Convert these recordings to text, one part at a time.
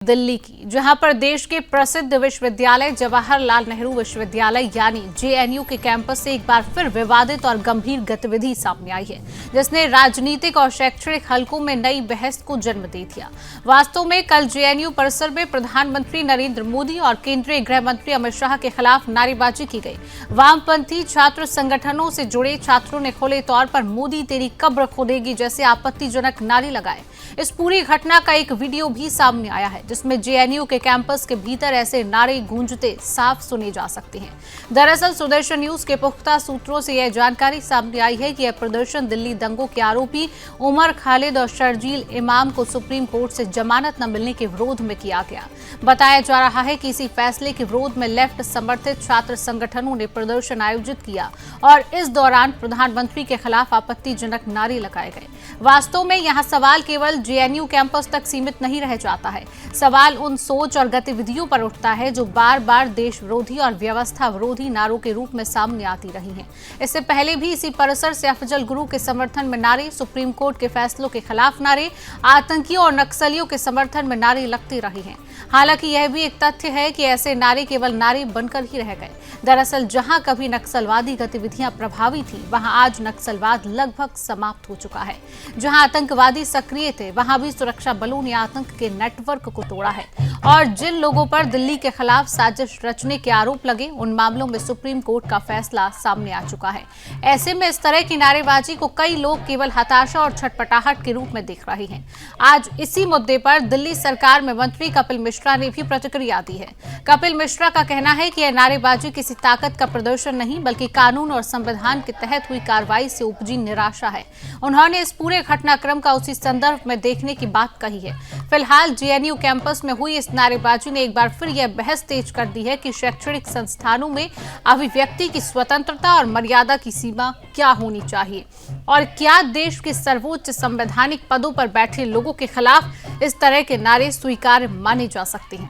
दिल्ली की, जहां पर देश के प्रसिद्ध विश्वविद्यालय जवाहरलाल नेहरू विश्वविद्यालय यानी जेएनयू के कैंपस से एक बार फिर विवादित और गंभीर गतिविधि सामने आई है, जिसने राजनीतिक और शैक्षणिक हलकों में नई बहस को जन्म दे दिया। वास्तव में कल जेएनयू परिसर में प्रधानमंत्री नरेंद्र मोदी और केंद्रीय गृह मंत्री अमित शाह के खिलाफ नारेबाजी की गई। वामपंथी छात्र संगठनों से जुड़े छात्रों ने खुले तौर पर मोदी तेरी कब्र खोदेगी जैसे आपत्तिजनक नारे लगाए। इस पूरी घटना का एक वीडियो भी सामने आया है, जिसमें जेएनयू के कैंपस के भीतर ऐसे नारे गूंजते साफ सुने जा सकते हैं। दरअसल सुदर्शन न्यूज के पुख्ता सूत्रों से यह जानकारी सामने आई है कि यह प्रदर्शन दिल्ली दंगों के आरोपी उमर खालिद और शर्जील इमाम को सुप्रीम कोर्ट से जमानत न मिलने के विरोध में किया गया। बताया जा रहा है कि इसी फैसले के विरोध में लेफ्ट समर्थित छात्र संगठनों ने प्रदर्शन आयोजित किया और इस दौरान प्रधानमंत्री के खिलाफ आपत्तिजनक नारे लगाए गए। वास्तव में यहाँ सवाल केवल जेएनयू कैंपस तक सीमित नहीं रह जाता है। सवाल उन सोच और गतिविधियों पर उठता है जो बार बार देश विरोधी और व्यवस्था विरोधी नारों के रूप में सामने आती रही हैं। इससे पहले भी इसी परिसर से अफजल गुरु के समर्थन में नारे, सुप्रीम कोर्ट के फैसलों के खिलाफ नारे, आतंकियों और नक्सलियों के समर्थन में नारे लगते रहे हैं। हालांकि यह भी एक तथ्य है कि ऐसे नारे केवल नारे बनकर ही रह गए। दरअसल जहां कभी नक्सलवादी गतिविधियां प्रभावी थी, वहां आज नक्सलवाद लगभग समाप्त हो चुका है। जहां आतंकवादी सक्रिय थे, वहां भी सुरक्षा बलों ने आतंक के नेटवर्क को तोड़ा है और जिन लोगों पर दिल्ली के खिलाफ साजिश रचने के आरोप लगे, उन मामलों में सुप्रीम कोर्ट का फैसला सामने आ चुका है। ऐसे में इस तरह की नारेबाजी को कई लोग केवल हताशा और छटपटाहट के रूप में देख रहे हैं। आज इसी मुद्दे पर दिल्ली सरकार में मंत्री कपिल मिश्रा ने भी प्रतिक्रिया दी है। कपिल मिश्रा का कहना है कि यह नारेबाजी किसी ताकत का प्रदर्शन नहीं, बल्कि कानून और संविधान के तहत हुई कार्रवाई से उपजी निराशा है। उन्होंने इस पूरे घटनाक्रम का उसी संदर्भ में देखने की बात कही है। फिलहाल जेएनयू कैंपस में हुई इस नारेबाजी ने एक बार फिर यह बहस तेज कर दी है कि शैक्षणिक संस्थानों में अभिव्यक्ति की स्वतंत्रता और मर्यादा की सीमा क्या होनी चाहिए और क्या देश के सर्वोच्च संवैधानिक पदों पर बैठे लोगों के खिलाफ इस तरह के नारे स्वीकार्य माने जा सकते हैं।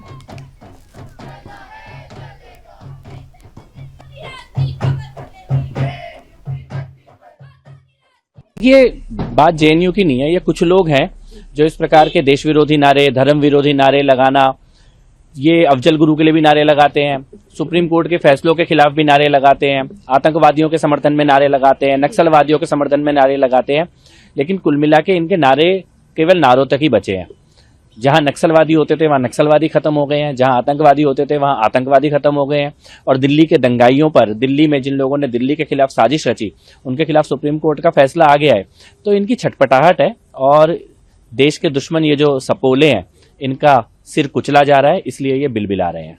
ये बात जेएनयू की नहीं है, ये कुछ लोग हैं जो इस प्रकार के देश विरोधी नारे, धर्म विरोधी नारे लगाना, ये अफजल गुरु के लिए भी नारे लगाते हैं, सुप्रीम कोर्ट के फैसलों के खिलाफ भी नारे लगाते हैं, आतंकवादियों के समर्थन में नारे लगाते हैं, नक्सलवादियों के समर्थन में नारे लगाते हैं। लेकिन कुल मिला के इनके नारे केवल नारों तक ही बचे हैं। जहां नक्सलवादी होते थे वहां नक्सलवादी खत्म हो गए हैं, जहां आतंकवादी होते थे वहां आतंकवादी खत्म हो गए हैं। और दिल्ली के दंगाइयों पर, दिल्ली में जिन लोगों ने दिल्ली के खिलाफ साजिश रची, उनके खिलाफ सुप्रीम कोर्ट का फैसला आ गया है। तो इनकी छटपटाहट है और देश के दुश्मन ये जो सपोले हैं, इनका सिर कुचला जा रहा है, इसलिए ये बिलबिला रहे हैं।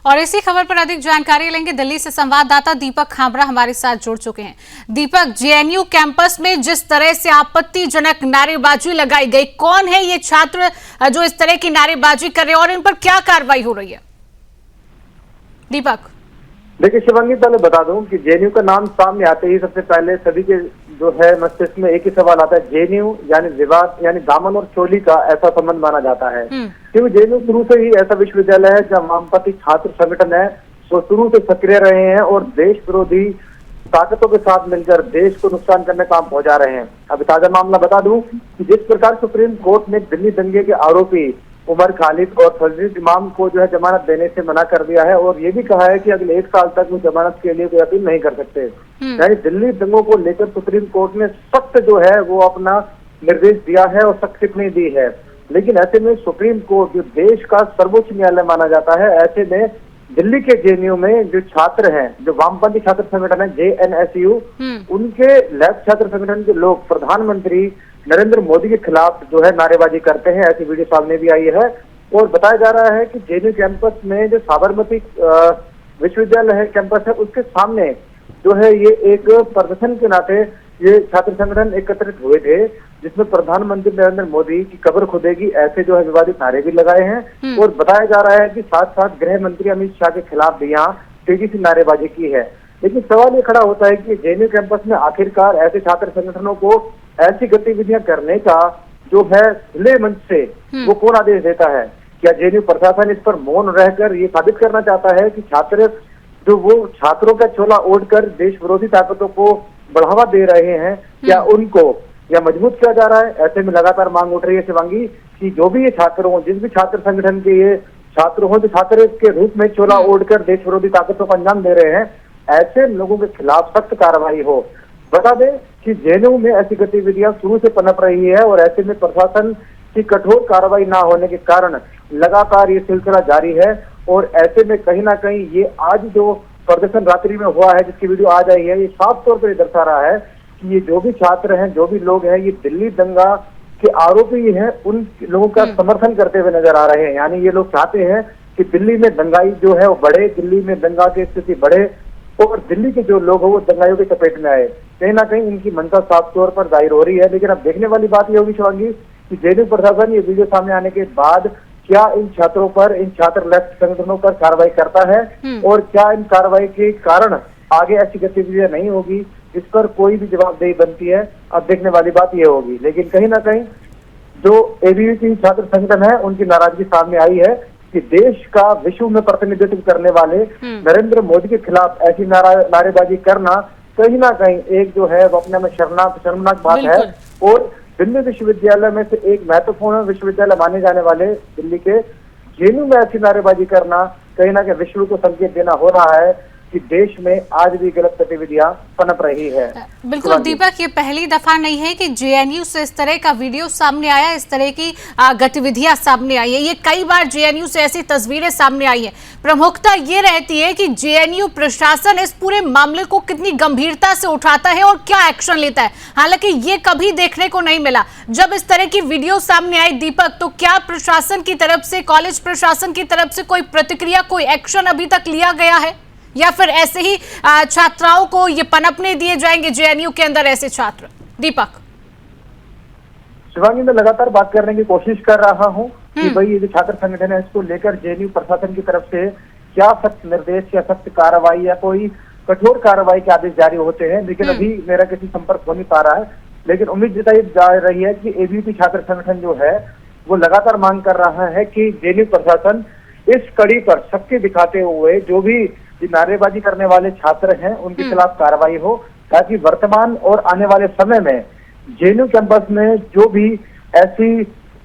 और इसी खबर पर अधिक जानकारी लेंगे। दिल्ली से संवाददाता दीपक खामरा हमारे साथ जुड़ चुके हैं। दीपक, जेएनयू कैंपस में जिस तरह से आपत्तिजनक नारेबाजी लगाई गई, कौन है ये छात्र जो इस तरह की नारेबाजी कर रहे हैं और इन पर क्या कार्रवाई हो रही है? दीपक, देखिए शिवांगी, पहले बता दूं कि जेएनयू का नाम सामने आते ही सबसे पहले सभी के जो है मस्तिष्क में एक ही सवाल आता है, जेएनयू यानी विवाद, यानी दामन और चोली का ऐसा संबंध माना जाता है। क्योंकि जेएनयू शुरू से ही ऐसा विश्वविद्यालय है जहाँ वामपंथी छात्र संगठन है वो शुरू से सक्रिय रहे हैं और देश विरोधी ताकतों के साथ मिलकर देश को नुकसान करने का काम पहुंचा रहे हैं। अभी ताजा मामला बता दूं कि जिस प्रकार सुप्रीम कोर्ट ने दिल्ली दंगे के आरोपी उमर खालिद और शर्जील इमाम को जो है जमानत देने से मना कर दिया है और ये भी कहा है कि अगले 1 साल तक वो जमानत के लिए कोई अपील नहीं कर सकते। यानी दिल्ली दंगों को लेकर सुप्रीम कोर्ट ने सख्त जो है वो अपना निर्देश दिया है और सख्त टिप्पणी दी है। लेकिन ऐसे में सुप्रीम कोर्ट जो देश का सर्वोच्च न्यायालय माना जाता है, ऐसे में दिल्ली के जेएनयू में जो छात्र हैं, जो वामपंथी छात्र संगठन है जेएनएसयू, उनके लेफ्ट छात्र संगठन के लोग प्रधानमंत्री नरेंद्र मोदी के खिलाफ जो है नारेबाजी करते हैं। ऐसी वीडियो सामने भी आई है और बताया जा रहा है कि जेएनयू कैंपस में जो साबरमती विश्वविद्यालय है कैंपस है, उसके सामने जो है ये एक प्रदर्शन के नाते ये छात्र संगठन एकत्रित हुए थे, जिसमें प्रधानमंत्री नरेंद्र मोदी की कब्र खुदेगी ऐसे जो है विवादित नारे भी लगाए हैं। और बताया जा रहा है कि साथ साथ गृह मंत्री अमित शाह के खिलाफ भी यहाँ तेजी से नारेबाजी की है। लेकिन सवाल ये खड़ा होता है कि जेएनयू कैंपस में आखिरकार ऐसे छात्र संगठनों को ऐसी गतिविधियां करने का जो है खुले मंच से वो कौन आदेश देता है? क्या जेएनयू प्रशासन इस पर मौन रहकर ये साबित करना चाहता है कि छात्र जो वो छात्रों का चोला ओढ़कर देश विरोधी ताकतों को बढ़ावा दे रहे हैं, क्या उनको या मजबूत किया जा रहा है? ऐसे में लगातार मांग उठ रही है शिवांगी कि जो भी ये छात्र हो, जिस भी छात्र संगठन के ये छात्र हो, जो छात्र के रूप में चोला ओढ़कर देश विरोधी ताकतों को अंजाम दे रहे हैं, ऐसे लोगों के खिलाफ सख्त कार्रवाई हो। बता दें कि जेएनयू में ऐसी गतिविधियां शुरू से पनप रही है और ऐसे में प्रशासन की कठोर कार्रवाई ना होने के कारण लगातार ये सिलसिला जारी है। और ऐसे में कहीं ना कहीं ये आज जो प्रदर्शन रात्रि में हुआ है, जिसकी वीडियो आज आई है, ये साफ तौर पर दर्शा रहा है कि ये जो भी छात्र हैं, जो भी लोग हैं, ये दिल्ली दंगा के आरोपी हैं, उन लोगों का समर्थन करते हुए नजर आ रहे हैं। यानी ये लोग चाहते हैं कि दिल्ली में दंगाई जो है वो बढ़े, दिल्ली में दंगा की स्थिति बढ़े और दिल्ली के जो लोग हैं वो दंगाइयों की चपेट में आए। कहीं ना कहीं इनकी मंशा साफ तौर पर जाहिर हो रही है। लेकिन अब देखने वाली बात ये होगी शिवांगी कि जेएनयू प्रशासन ये वीडियो सामने आने के बाद क्या इन छात्रों पर, इन छात्र लेफ्ट संगठनों पर कार्रवाई करता है और क्या इन कार्रवाई के कारण आगे ऐसी गतिविधियां नहीं होगी, इस पर कोई भी जवाबदेही बनती है। अब देखने वाली बात ये होगी। लेकिन कहीं ना कहीं जो एबीवीपी छात्र संगठन है, उनकी नाराजगी सामने आई है कि देश का विश्व में प्रतिनिधित्व करने वाले नरेंद्र मोदी के खिलाफ ऐसी नारेबाजी करना कहीं ना कहीं एक जो है वो अपने में शर्मनाक बात है। और दिल्ली विश्वविद्यालय में से एक महत्वपूर्ण विश्वविद्यालय माने जाने वाले दिल्ली के जेएनयू में ऐसी नारेबाजी करना कहीं ना कहीं विश्व को संकेत देना हो रहा है कि देश में आज भी गलत गतिविधियां पनप रही है। बिल्कुल दीपक, ये पहली दफा नहीं है कि जेएनयू से इस तरह का वीडियो सामने आया, इस तरह की गतिविधियां सामने आई है। ये कई बार जेएनयू से ऐसी तस्वीरें सामने आई है। प्रमुखता ये रहती है कि जेएनयू प्रशासन इस पूरे मामले को कितनी गंभीरता से उठाता है और क्या एक्शन लेता है। हालांकि ये कभी देखने को नहीं मिला। जब इस तरह की वीडियो सामने आई दीपक, तो क्या प्रशासन की तरफ से, कॉलेज प्रशासन की तरफ से कोई प्रतिक्रिया, कोई एक्शन अभी तक लिया गया है या फिर ऐसे ही छात्राओं को ये पनपने दिए जाएंगे जेएनयू के अंदर ऐसे छात्र? दीपक शिवांगी, मैं लगातार बात करने की कोशिश कर रहा हूं कि भाई ये जो छात्र संगठन है, इसको लेकर जेएनयू प्रशासन की तरफ से क्या सख्त निर्देश या सख्त कार्रवाई या कोई कठोर कार्रवाई के आदेश जारी होते हैं। लेकिन अभी मेरा किसी संपर्क हो नहीं पा रहा है। लेकिन उम्मीद जताई जा रही है कि एबीवीपी छात्र संगठन जो है वो लगातार मांग कर रहा है कि जेएनयू प्रशासन इस कड़ी पर सख्ती दिखाते हुए जो भी नारेबाजी करने वाले छात्र हैं उनके खिलाफ कार्रवाई हो, ताकि वर्तमान और आने वाले समय में जेएनयू कैंपस में जो भी ऐसी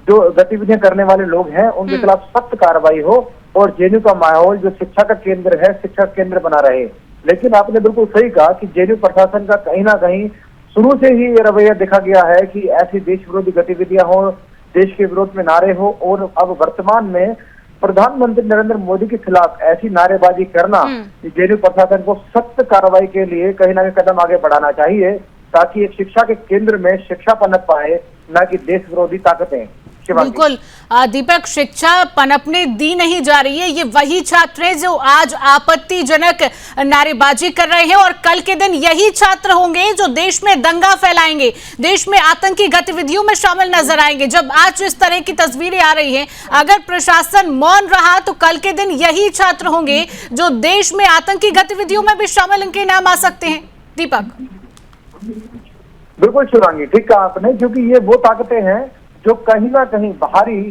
जो गतिविधियां करने वाले लोग हैं उनके खिलाफ सख्त कार्रवाई हो और जेएनयू का माहौल जो शिक्षा का केंद्र है, शिक्षा केंद्र बना रहे। लेकिन आपने बिल्कुल सही कहा कि जेएनयू प्रशासन का कहीं ना कहीं शुरू से ही ये रवैया देखा गया है कि ऐसी देश विरोधी गतिविधियां हो, देश के विरोध में नारे हो और अब वर्तमान में प्रधानमंत्री नरेंद्र मोदी के खिलाफ ऐसी नारेबाजी करना, जेएनयू प्रशासन को सख्त कार्रवाई के लिए कहीं ना कहीं कदम आगे बढ़ाना चाहिए, ताकि एक शिक्षा के केंद्र में शिक्षा पनप पाए, न कि देश विरोधी ताकतें। बिल्कुल दीपक, शिक्षा पनपने दी नहीं जा रही है। ये वही छात्र हैं जो आज आपत्तिजनक नारेबाजी कर रहे हैं और कल के दिन यही छात्र होंगे जो देश में दंगा फैलाएंगे, देश में आतंकी गतिविधियों में शामिल नजर आएंगे। जब आज इस तरह की तस्वीरें आ रही हैं, अगर प्रशासन मौन रहा तो कल के दिन यही छात्र होंगे जो देश में आतंकी गतिविधियों में भी शामिल इनके नाम आ सकते हैं। दीपक बिल्कुल शिवांगी, ठीक कहा आपने, क्योंकि ये वो ताकतें हैं जो कहीं ना कहीं बाहरी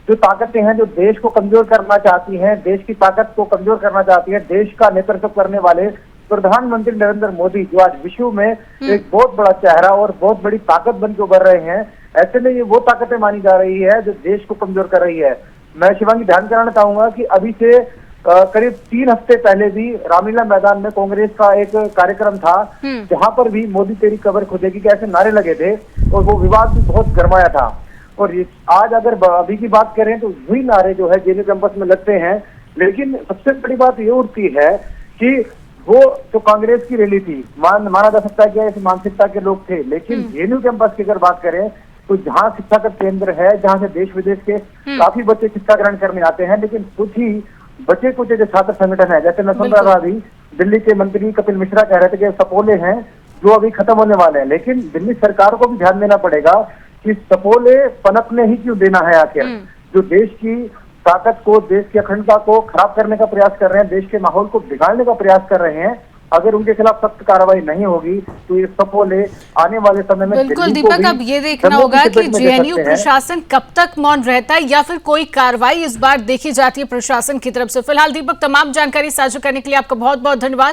जो ताकतें हैं जो देश को कमजोर करना चाहती हैं, देश की ताकत को कमजोर करना चाहती है। देश का नेतृत्व करने वाले प्रधानमंत्री नरेंद्र मोदी जो आज विश्व में एक बहुत बड़ा चेहरा और बहुत बड़ी ताकत बन के उभर रहे हैं, ऐसे में ये वो ताकतें मानी जा रही है जो देश को कमजोर कर रही है। मैं शिवांगी ध्यान कराना चाहूंगा कि अभी से करीब 3 हफ्ते पहले भी रामलीला मैदान में कांग्रेस का एक कार्यक्रम था, जहां पर भी मोदी तेरी कबर खुदेगी के ऐसे नारे लगे थे और वो विवाद भी बहुत गरमाया था। और आज अगर अभी की बात करें तो वही नारे जो है जेएनयू कैंपस में लगते हैं। लेकिन सबसे बड़ी बात ये उठती है कि वो जो कांग्रेस की रैली थी, माना जा सकता है कि ऐसी मानसिकता के लोग थे। लेकिन जेएनयू कैंपस की अगर बात करें तो जहाँ शिक्षा का केंद्र है, जहाँ से देश विदेश के काफी बच्चे शिक्षा ग्रहण करने आते हैं, लेकिन कुछ ही बचे कुछ जो छात्र संगठन है, जैसे मैं सुन रहा था अभी दिल्ली के मंत्री कपिल मिश्रा कह रहे थे कि सपोले हैं जो अभी खत्म होने वाले हैं। लेकिन दिल्ली सरकार को भी ध्यान देना पड़ेगा कि सपोले पनपने ही क्यों देना है आखिर, जो देश की ताकत को, देश की अखंडता को खराब करने का प्रयास कर रहे हैं, देश के माहौल को बिगाड़ने का प्रयास कर रहे हैं, अगर उनके खिलाफ सख्त कार्रवाई नहीं होगी तो ये सपोले आने वाले समय में बिल्कुल दिल्ली को दीपक, भी अब ये देखना जम्मू होगा की कि चपेट में ले जेएनयू सकते हैं। प्रशासन कब तक मौन रहता है या फिर कोई कार्रवाई इस बार देखी जाती है प्रशासन की तरफ से। फिलहाल दीपक, तमाम जानकारी साझा करने के लिए आपका बहुत बहुत धन्यवाद।